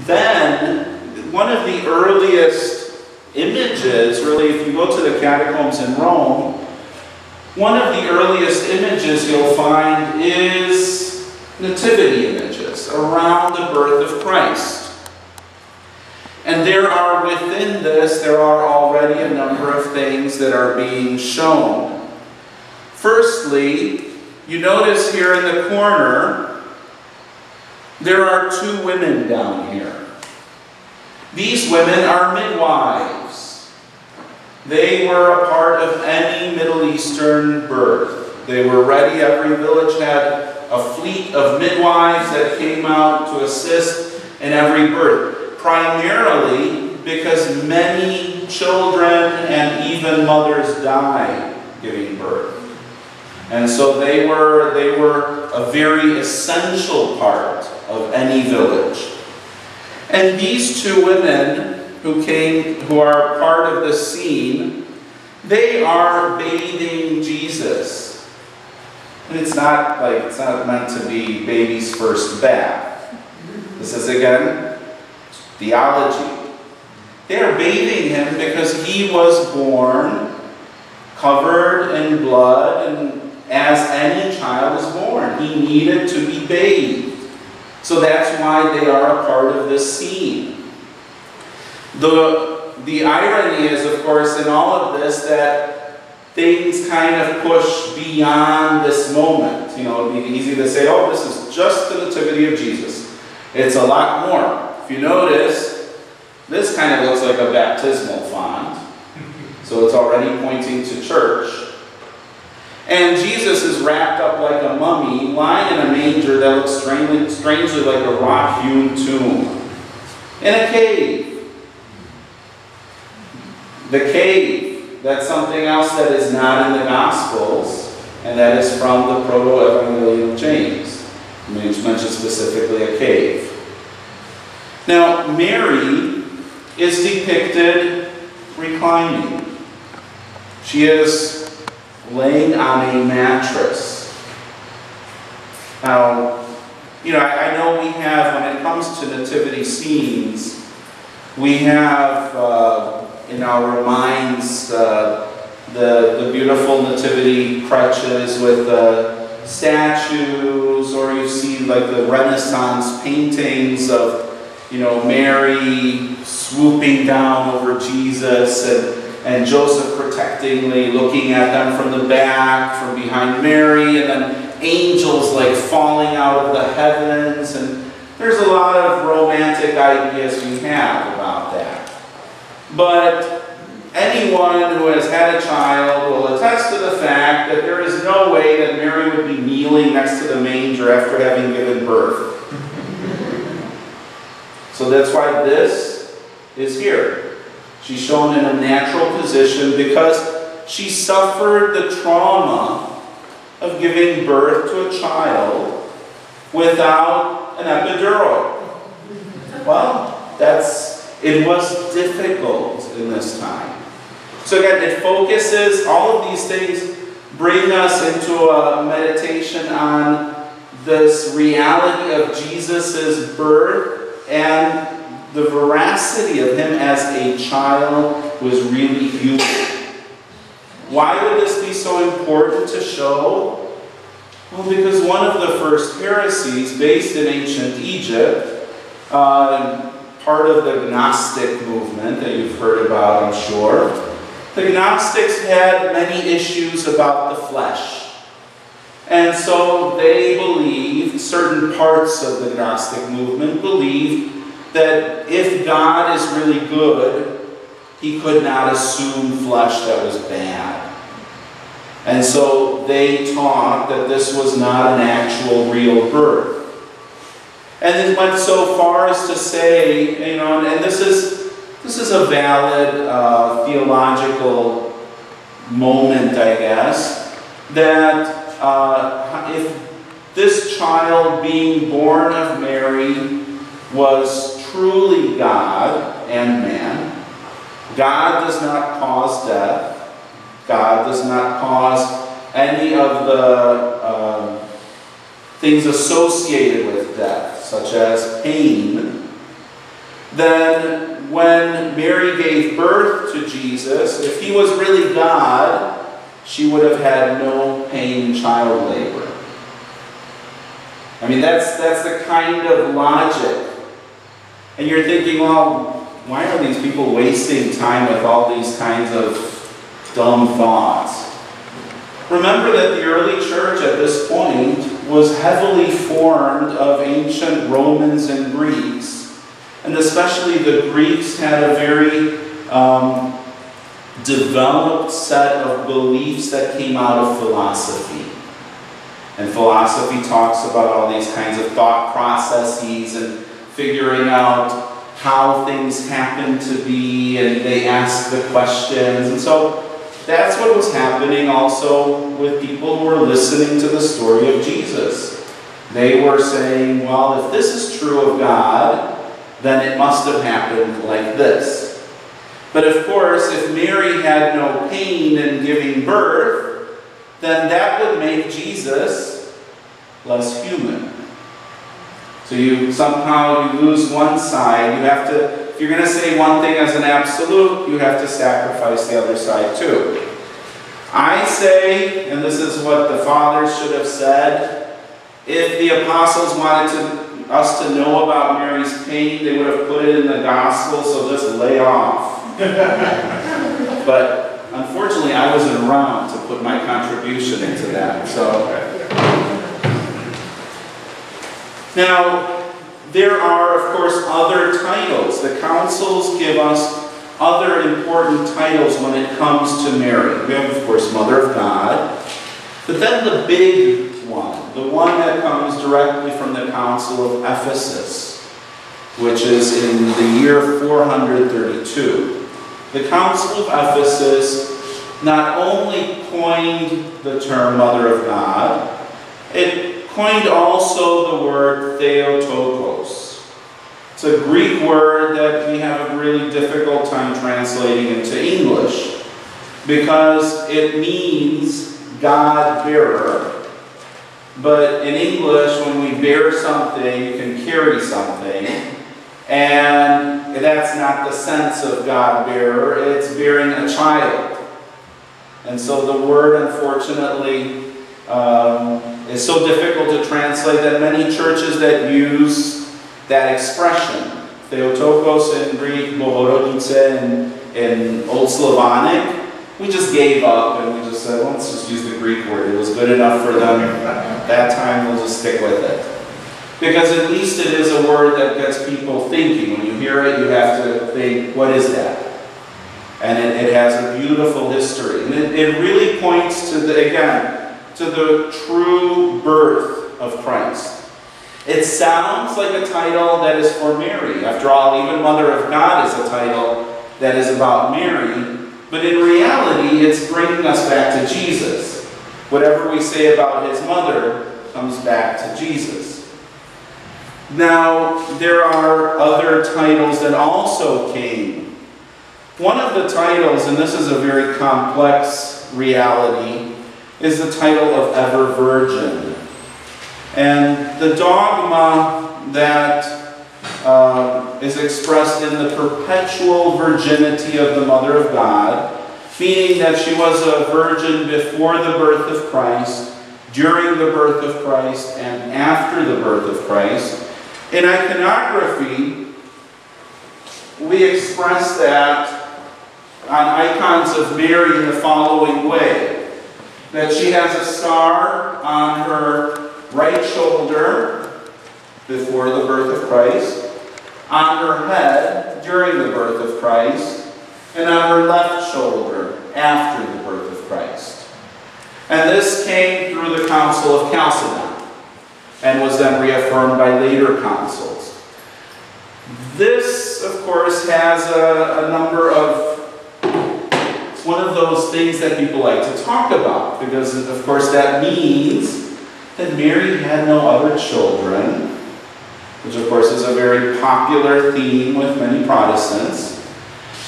Then, one of the earliest images, really, if you go to the catacombs in Rome, one of the earliest images you'll find is nativity images around the birth of Christ. And there are within this, there are already a number of things that are being shown. Firstly, you notice here in the corner, there are two women down here. These women are midwives. They were a part of any Middle Eastern birth. They were ready. Every village had a fleet of midwives that came out to assist in every birth. Primarily because many children and even mothers died giving birth. And so they were a very essential part of any village. And these two women who are part of the scene, they are bathing Jesus. And it's not meant to be baby's first bath. This is again theology. They are bathing him because he was born covered in blood, and as any child is born, he needed to be bathed. So that's why they are a part of this scene. The irony is, of course, in all of this, that things kind of push beyond this moment. You know, it would be easy to say, oh, this is just the nativity of Jesus. It's a lot more. If you notice, this kind of looks like a baptismal font. So it's already pointing to church. And Jesus is wrapped up like a mummy, lying in a manger that looks strangely like a rock-hewn tomb. In a cave. The cave, that's something else that is not in the Gospels, and that is from the Proto-Evangelium of James, which mentions specifically a cave. Now, Mary is depicted reclining. She is laying on a mattress. Now, you know, I know we have, when it comes to nativity scenes, we have in our minds the beautiful nativity crutches with statues, or you see like the Renaissance paintings of, you know, Mary swooping down over Jesus, and Joseph protectingly looking at them from the back, from behind Mary, and then angels like falling out of the heavens. And there's a lot of romantic ideas we have about that. But anyone who has had a child will attest to the fact that there is no way that Mary would be kneeling next to the manger after having given birth. So that's why this is here. She's shown in a natural position because she suffered the trauma of giving birth to a child without an epidural. Well, it was difficult in this time. So again, it focuses, all of these things bring us into a meditation on this reality of Jesus' birth and the veracity of him as a child who is really human. Why would this be so important to show? Well, because one of the first heresies based in ancient Egypt, part of the Gnostic movement that you've heard about, I'm sure, the Gnostics had many issues about the flesh. And so they believed, certain parts of the Gnostic movement believed, that if God is really good, he could not assume flesh that was bad. And so they taught that this was not an actual real birth. And it went so far as to say, you know, and this is a valid theological moment, I guess, that if this child being born of Mary was truly God and man, God does not cause death. God does not cause any of the things associated with death, such as pain. then when Mary gave birth to Jesus, if he was really God, she would have had no pain in child labor. I mean, that's the kind of logic. And you're thinking, well, why are these people wasting time with all these kinds of dumb thoughts? Remember that the early church at this point was heavily formed of ancient Romans and Greeks. And especially the Greeks had a very developed set of beliefs that came out of philosophy. And philosophy talks about all these kinds of thought processes and figuring out how things happen to be, and they ask the questions. And so that's what was happening also with people who were listening to the story of Jesus. They were saying, well, if this is true of God, then it must have happened like this. But of course, if Mary had no pain in giving birth, then that would make Jesus less human. So you somehow lose one side. You have to, if you're going to say one thing as an absolute, you have to sacrifice the other side too. I say, and this is what the fathers should have said, if the apostles wanted us to know about Mary's pain, they would have put it in the gospel, so just lay off. But unfortunately, I wasn't around to put my contribution into that. So. Now, there are, of course, other titles. The councils give us other important titles when it comes to Mary. We have, of course, Mother of God. But then the big one, the one that comes directly from the Council of Ephesus, which is in the year 432. The Council of Ephesus not only coined the term Mother of God, it coined also the word Theotokos. It's a Greek word that we have a really difficult time translating into English because it means God-bearer. But in English, when we bear something, you can carry something. And that's not the sense of God-bearer, it's bearing a child. And so the word, unfortunately, is so difficult to translate that many churches that use that expression, Theotokos in Greek, Bohorodice in Old Slavonic, we just gave up and we just said, well, let's just use the Greek word. It was good enough for them that time, we'll just stick with it. Because at least it is a word that gets people thinking. When you hear it, you have to think, what is that? And it has a beautiful history. And it really points to the true birth of Christ. It sounds like a title that is for Mary. After all, even Mother of God is a title that is about Mary. But in reality, it's bringing us back to Jesus. Whatever we say about his mother comes back to Jesus. Now, there are other titles that also came. One of the titles, and this is a very complex reality, is the title of Ever Virgin. And the dogma that is expressed in the perpetual virginity of the Mother of God, meaning that she was a virgin before the birth of Christ, during the birth of Christ, and after the birth of Christ. In iconography, we express that on icons of Mary in the following way: that she has a star on her right shoulder before the birth of Christ, on her head during the birth of Christ, and on her left shoulder after the birth of Christ. And this came through the Council of Chalcedon and was then reaffirmed by later councils. This, of course, has a number of, it's one of those things that people like to talk about, because, of course, that means that Mary had no other children, which, of course, is a very popular theme with many Protestants.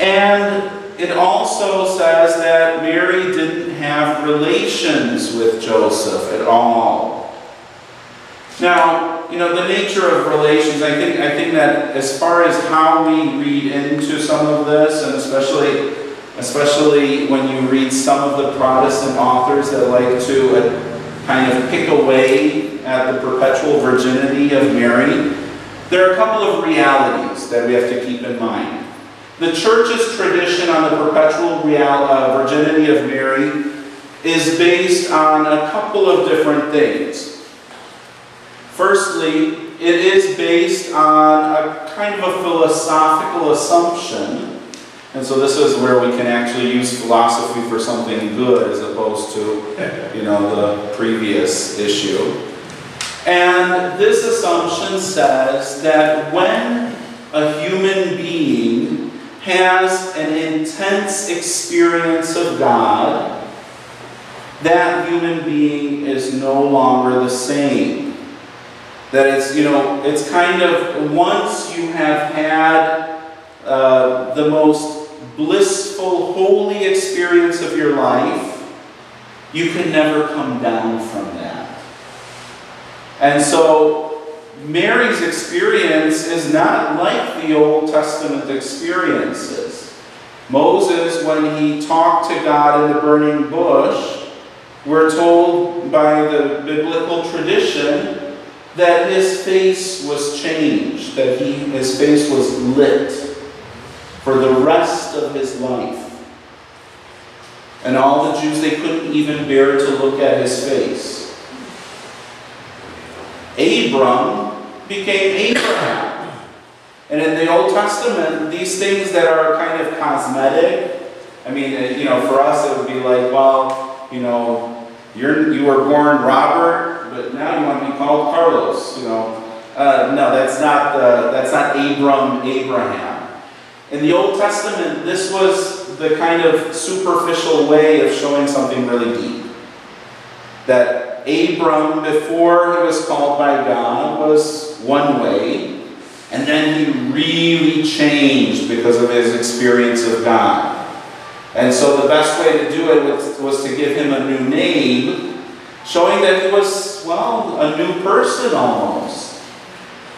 And it also says that Mary didn't have relations with Joseph at all. Now, the nature of relations, I think that as far as how we read into some of this, and especially when you read some of the Protestant authors that like to kind of pick away at the perpetual virginity of Mary, there are a couple of realities that we have to keep in mind. The Church's tradition on the perpetual virginity of Mary is based on a couple of different things. Firstly, it is based on a kind of a philosophical assumption. And so this is where we can actually use philosophy for something good as opposed to, the previous issue. And this assumption says that when a human being has an intense experience of God, that human being is no longer the same. That it's kind of, once you have had the most blissful, holy experience of your life, you can never come down from that. And so Mary's experience is not like the Old Testament experiences. Moses, when he talked to God in the burning bush, we're told by the biblical tradition that his face was changed, that his face was lit for the rest of his life. And all the Jews, they couldn't even bear to look at his face. Abram became Abraham. And in the Old Testament, these things that are kind of cosmetic, for us it would be like, well, you were born Robert, but now you want to be called Carlos. No, that's not Abraham. In the Old Testament, this was the kind of superficial way of showing something really deep. That Abram, before he was called by God, was one way, and then he really changed because of his experience of God. And so the best way to do it was to give him a new name, showing that he was, a new person almost.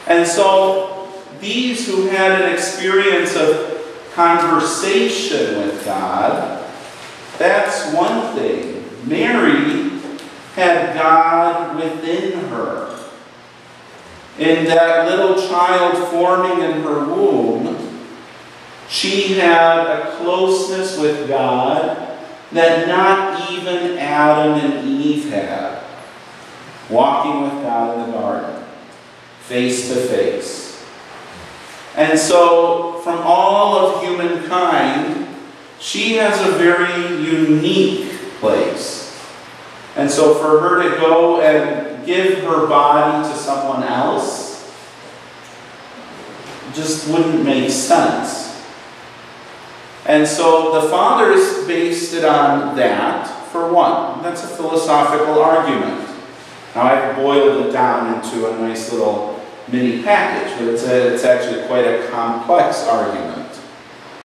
And so these who had an experience of conversation with God, that's one thing. Mary had God within her. In that little child forming in her womb, she had a closeness with God that not even Adam and Eve had. Walking with God in the garden, face to face. And so, from all of humankind, she has a very unique place. And so for her to go and give her body to someone else just wouldn't make sense. And so the fathers based it on that, for one. That's a philosophical argument. Now I've boiled it down into a nice little mini package, but it's actually quite a complex argument.